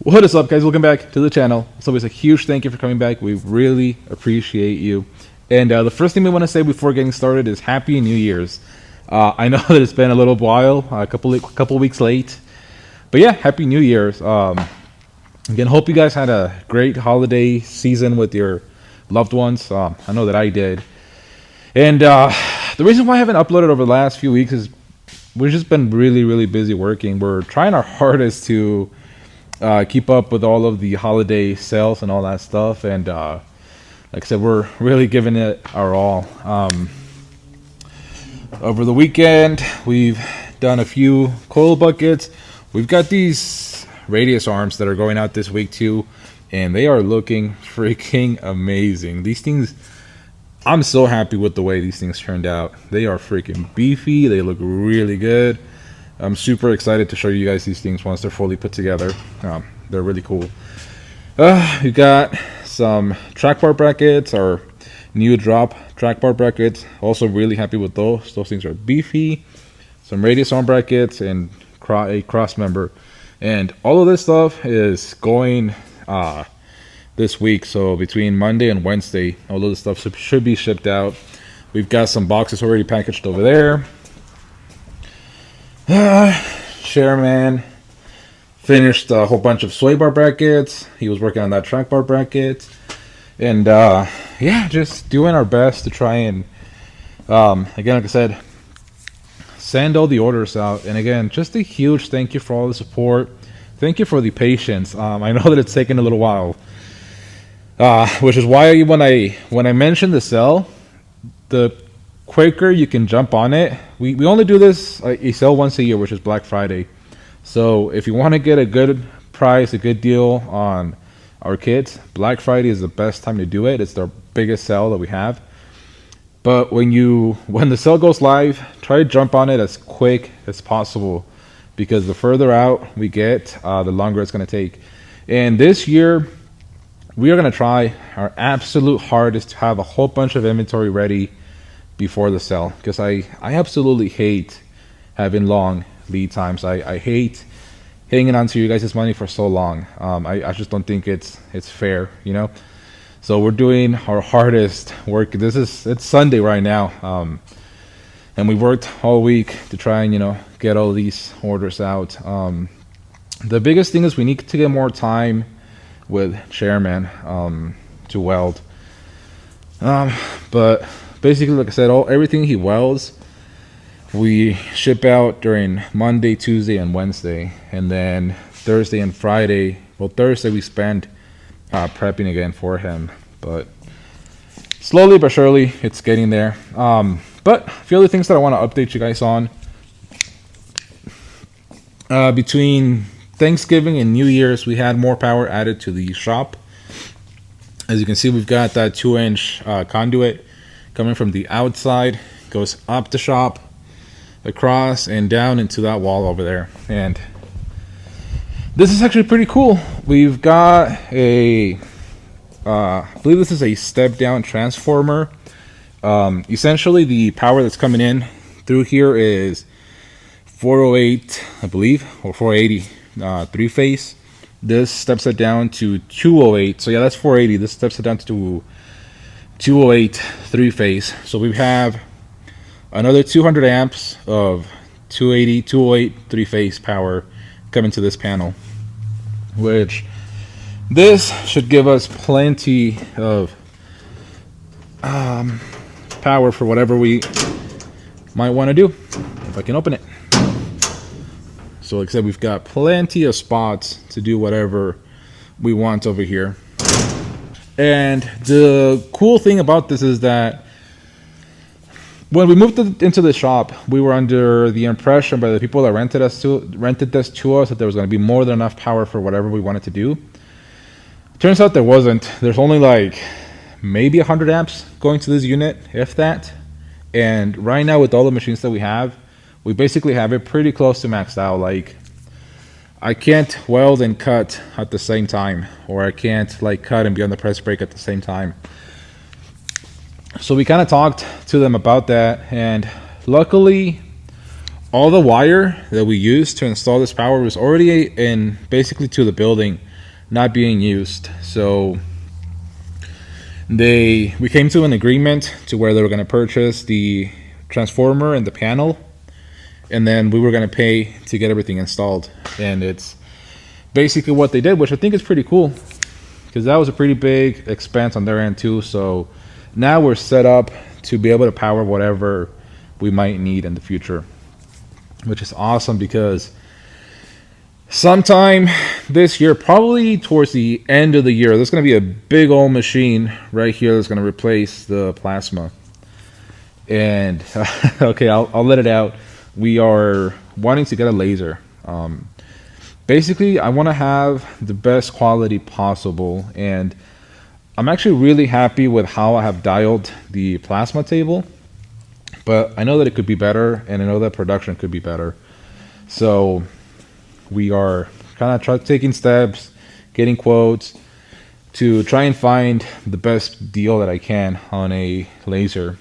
What is up, guys? Welcome back to the channel. It's always a huge thank you for coming back. We really appreciate you. And the first thing we want to say before getting started is Happy New Year's. I know that it's been a little while, a couple weeks late, but yeah, Happy New Year's. Again, hope you guys had a great holiday season with your loved ones. I know that I did. And the reason why I haven't uploaded over the last few weeks is we've just been really busy working. We're trying our hardest to keep up with all of the holiday sales and all that stuff, and like I said, we're really giving it our all. Over the weekend we've done a few coil buckets. We've got these radius arms that are going out this week too, and they are looking freaking amazing. These things, I'm so happy with the way these things turned out. They are freaking beefy, they look really good. I'm super excited to show you guys these things once they're fully put together. They're really cool. We got some track bar brackets, our new drop track bar brackets. Also really happy with those. Those things are beefy. Some radius arm brackets and a cross member. And all of this stuff is going this week. So between Monday and Wednesday, all of this stuff should be shipped out. We've got some boxes already packaged over there. Chairman finished a whole bunch of sway bar brackets. He was working on that track bar bracket, and yeah, just doing our best to try and again, like I said, send all the orders out. And again, just a huge thank you for all the support. Thank you for the patience. I know that it's taken a little while, which is why when I mentioned the sale, the quicker you can jump on it. We only do this a sale once a year, which is Black Friday. So if you want to get a good price, a good deal on our kits, Black Friday is the best time to do it. It's the biggest sale that we have. But when the sale goes live, try to jump on it as quick as possible, because the further out we get, the longer it's going to take. And this year, we are going to try our absolute hardest to have a whole bunch of inventory ready before the sale, because I absolutely hate having long lead times. I hate hanging on to you guys' money for so long. I just don't think it's fair, you know. So we're doing our hardest work. It's Sunday right now, and we worked all week to try and get all these orders out. The biggest thing is we need to get more time with Chairman to weld, but basically, like I said, everything he welds, we ship out during Monday, Tuesday, and Wednesday. And then Thursday and Friday, well, Thursday we spend prepping again for him. But slowly but surely, it's getting there. But a few other things that I want to update you guys on. Between Thanksgiving and New Year's, we had more power added to the shop. As you can see, we've got that 2-inch conduit coming from the outside, goes up the shop, across, and down into that wall over there. And this is actually pretty cool. We've got I believe this is a step down transformer. Essentially, the power that's coming in through here is 408, I believe, or 480 3-phase. This steps it down to 208. So yeah, that's 480. This steps it down to 208 3-phase. So we have another 200 amps of 208 3-phase power coming to this panel, which this should give us plenty of power for whatever we might want to do. If I can open it. So like I said, we've got plenty of spots to do whatever we want over here. And the cool thing about this is that when we moved into the shop, we were under the impression by the people that rented this to us that there was going to be more than enough power for whatever we wanted to do. Turns out there wasn't. There's only like maybe 100 amps going to this unit, if that. And right now, with all the machines that we basically have it pretty close to maxed out. Like, I can't weld and cut at the same time, or I can't like cut and be on the press brake at the same time. So we kind of talked to them about that, and luckily all the wire that we used to install this power was already in basically to the building. not being used. So we came to an agreement to where they were going to purchase the transformer and the panel, and then we were going to pay to get everything installed. And it's basically what they did, which I think is pretty cool, because that was a pretty big expense on their end too. So now we're set up to be able to power whatever we might need in the future, which is awesome, because sometime this year, probably towards the end of the year, there's going to be a big old machine right here that's going to replace the plasma. And okay, I'll let it out. We are wanting to get a laser. Basically, I want to have the best quality possible, and I'm actually really happy with how I have dialed the plasma table, but I know that it could be better, and I know that production could be better. So we are kind of taking steps, getting quotes to try and find the best deal that I can on a laser.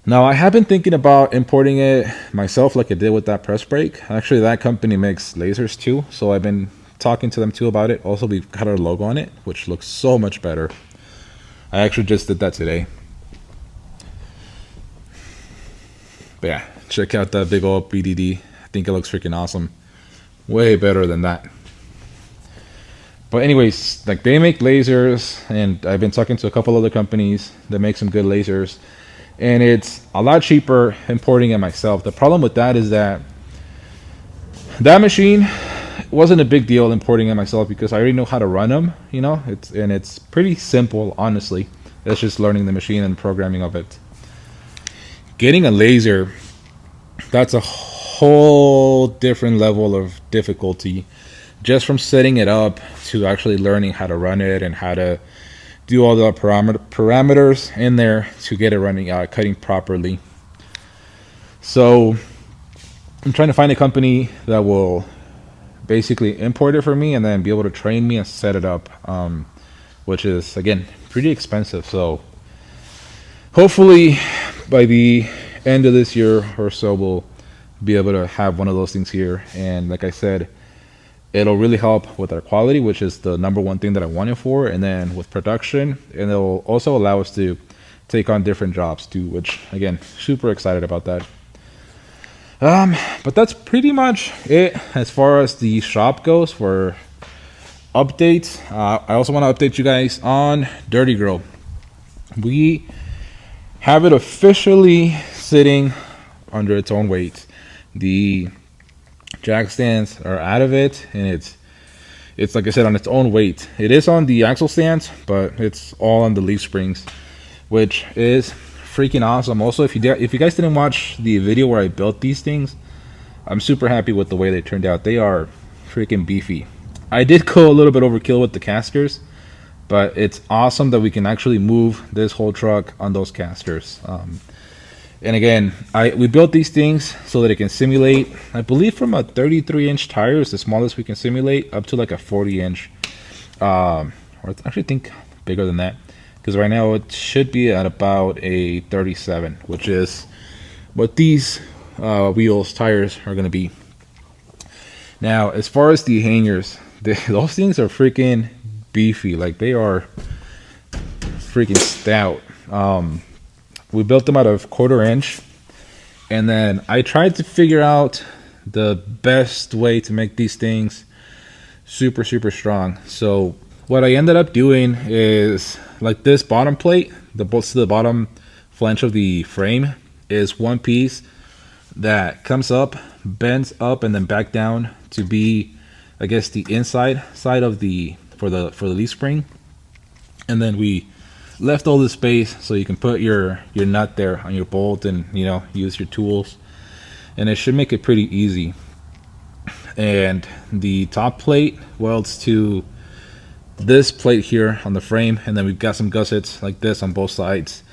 Now, I have been thinking about importing it myself, like I did with that press brake. Actually, that company makes lasers too, so I've been talking to them too about it. Also, we've got our logo on it, which looks so much better. I actually just did that today. But yeah, check out that big old BDD. I think it looks freaking awesome. Way better than that. But anyways, like, they make lasers, and I've been talking to a couple other companies that make some good lasers, and it's a lot cheaper importing it myself. The problem with that is that machine wasn't a big deal importing it myself, because I already know how to run them, you know. It's pretty simple, honestly. It's just learning the machine and programming of it. Getting a laser, that's a whole different level of difficulty, just from setting it up to actually learning how to run it and how to do all the parameters in there to get it running, cutting properly. So I'm trying to find a company that will basically import it for me and then be able to train me and set it up, which is, again, pretty expensive. So hopefully by the end of this year or so, we'll be able to have one of those things here. And like I said, it'll really help with our quality, which is the number one thing that I want it for, and then with production, and it'll also allow us to take on different jobs too, which, again, super excited about that. But that's pretty much it as far as the shop goes for updates. I also want to update you guys on Dirty Girl. We have it officially sitting under its own weight. The jack stands are out of it, and it's like I said, on its own weight. It is on the axle stands, but it's all on the leaf springs, which is freaking awesome. Also, if you guys didn't watch the video where I built these things, I'm super happy with the way they turned out. They are freaking beefy. I did go a little bit overkill with the casters, but it's awesome that we can actually move this whole truck on those casters. And again, we built these things so that it can simulate, I believe, from a 33-inch tire is the smallest we can simulate, up to like a 40-inch, or I actually think bigger than that, because right now it should be at about a 37, which is what these tires are going to be. Now, as far as the hangers, those things are freaking beefy. Like, they are freaking stout. We built them out of 1/4 inch, and then I tried to figure out the best way to make these things super, super strong. So what I ended up doing is, like, this bottom plate, the bottom flange of the frame is one piece that comes up, bends up, and then back down to be, I guess, the inside side of for the leaf spring. And then we left all the space so you can put your nut there on your bolt and, you know, use your tools, and it should make it pretty easy. And the top plate welds to this plate here on the frame, and then we've got some gussets like this on both sides.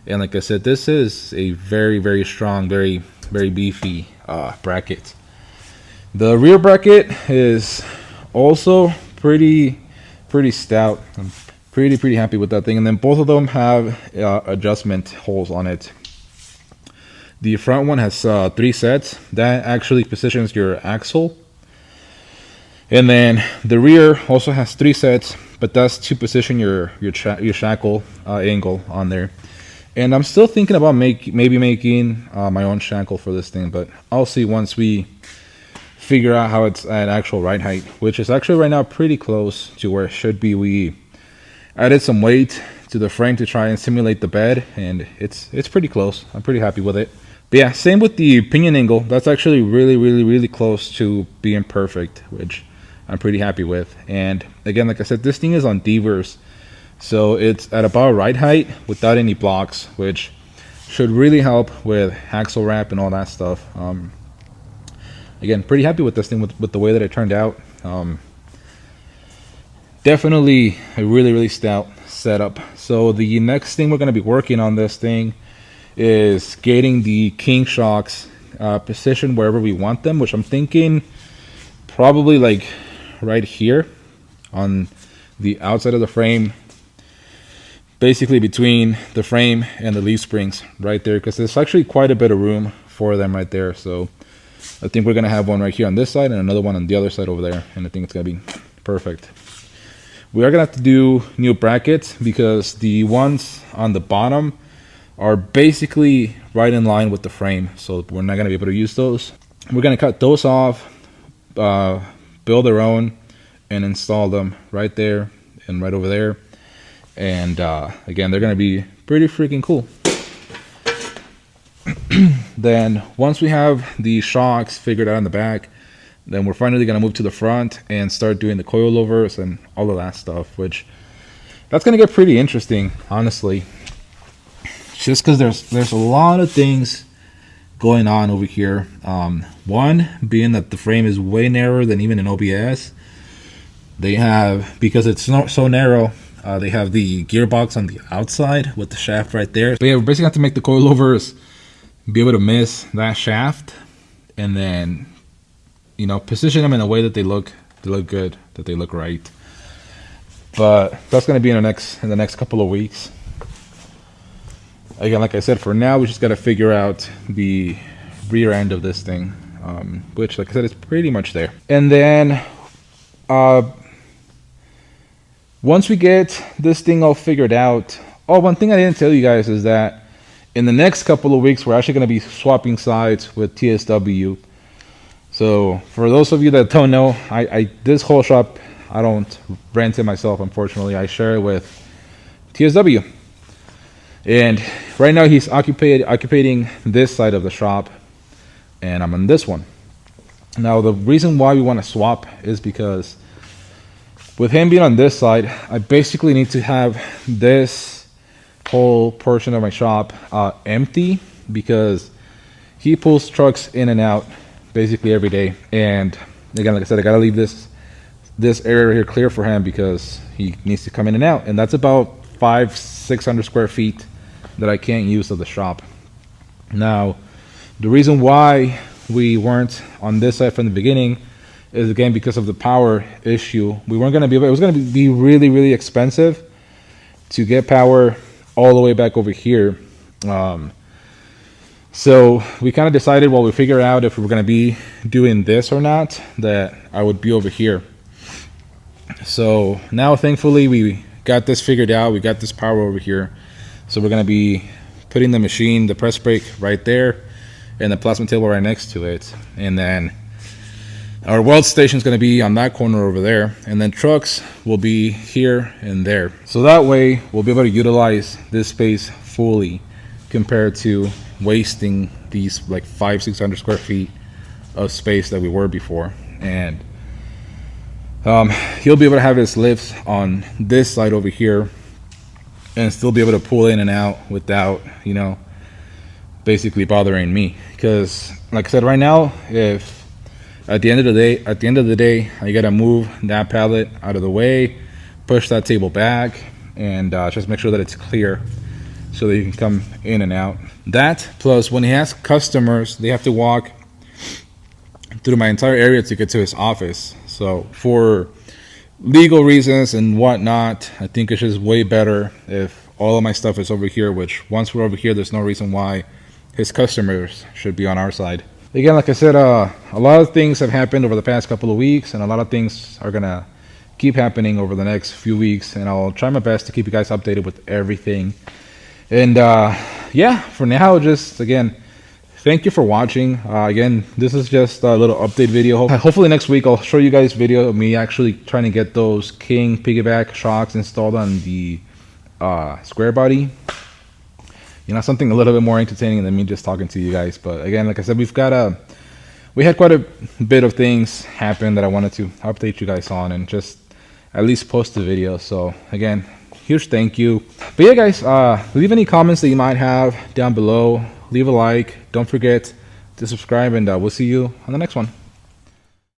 And like I said, this is a very, very strong, very, very beefy bracket. The rear bracket is also pretty stout. I'm pretty happy with that thing. And then both of them have adjustment holes on it. The front one has 3 sets. That actually positions your axle. And then the rear also has 3 sets, but that's to position your shackle angle on there. And I'm still thinking about maybe making my own shackle for this thing, but I'll see once we figure out how it's at actual ride height, which is actually right now pretty close to where it should be. We added some weight to the frame to try and simulate the bed, and it's pretty close. I'm pretty happy with it. But yeah, same with the pinion angle. That's actually really close to being perfect, which I'm pretty happy with. And again, like I said, this thing is on Devers, so it's at about ride height without any blocks, which should really help with axle wrap and all that stuff. Again, pretty happy with this thing, with the way that it turned out. Definitely a really stout setup. So the next thing we're going to be working on this thing is getting the king shocks positioned wherever we want them, which I'm thinking probably like right here on the outside of the frame, basically between the frame and the leaf springs right there, because there's actually quite a bit of room for them right there. So I think we're gonna have one right here on this side and another one on the other side over there, and I think it's gonna be perfect. We are gonna have to do new brackets because the ones on the bottom are basically right in line with the frame, so we're not gonna be able to use those. We're gonna cut those off, build our own, and install them right there and right over there. And again, they're gonna be pretty freaking cool. Then once we have the shocks figured out in the back, then we're finally gonna move to the front and start doing the coilovers and all of that stuff, which that's gonna get pretty interesting, honestly. Just because there's a lot of things going on over here. One being that the frame is way narrower than even an OBS. They have, because it's so narrow, they have the gearbox on the outside with the shaft right there. But yeah, we basically have to make the coilovers be able to miss that shaft, and then, you know, position them in a way that they look good, that they look right. But that's going to be in the next couple of weeks. Again, like I said, for now we just got to figure out the rear end of this thing, which, like I said, is pretty much there. And then once we get this thing all figured out, one thing I didn't tell you guys is that in the next couple of weeks we're actually going to be swapping sides with TSW. So for those of you that don't know, I this whole shop, I don't rent it myself, unfortunately. I share it with TSW. And right now he's occupying this side of the shop, and I'm on this one. Now the reason why we want to swap is because with him being on this side, I basically need to have this whole portion of my shop empty, because he pulls trucks in and out basically every day. And again, like I said, I gotta leave this area here clear for him because he needs to come in and out, and that's about 500-600 square feet that I can't use of the shop. Now, the reason why we weren't on this side from the beginning is, again, because of the power issue. We weren't going to be able, it was going to be really expensive to get power all the way back over here. So we kind of decided, while we figure out if we were going to be doing this or not, that I would be over here. So now, thankfully, we got this figured out. We got this power over here. So we're going to be putting the machine, the press brake, right there, and the plasma table right next to it. And then our weld station is going to be on that corner over there. And then trucks will be here and there. So that way we'll be able to utilize this space fully, compared to wasting these like 500-600 square feet of space that we were before. And he'll be able to have his lifts on this side over here and still be able to pull in and out without, you know, basically bothering me. Because like I said, right now, if at the end of the day I gotta move that pallet out of the way, push that table back, and just make sure that it's clear so that you can come in and out. That, plus when he has customers, they have to walk through my entire area to get to his office. So for legal reasons and whatnot, I think it's just way better if all of my stuff is over here, which once we're over here, there's no reason why his customers should be on our side. Again, like I said, a lot of things have happened over the past couple of weeks, and a lot of things are gonna keep happening over the next few weeks, and I'll try my best to keep you guys updated with everything. And yeah, for now, just again, thank you for watching. Again, this is just a little update video. Hopefully next week I'll show you guys video of me actually trying to get those King piggyback shocks installed on the SquareBody. You know, something a little bit more entertaining than me just talking to you guys. But again, like I said, we had quite a bit of things happen that I wanted to update you guys on and just at least post the video. So again, huge thank you. But yeah, guys, leave any comments that you might have down below. Leave a like. Don't forget to subscribe, and we'll see you on the next one.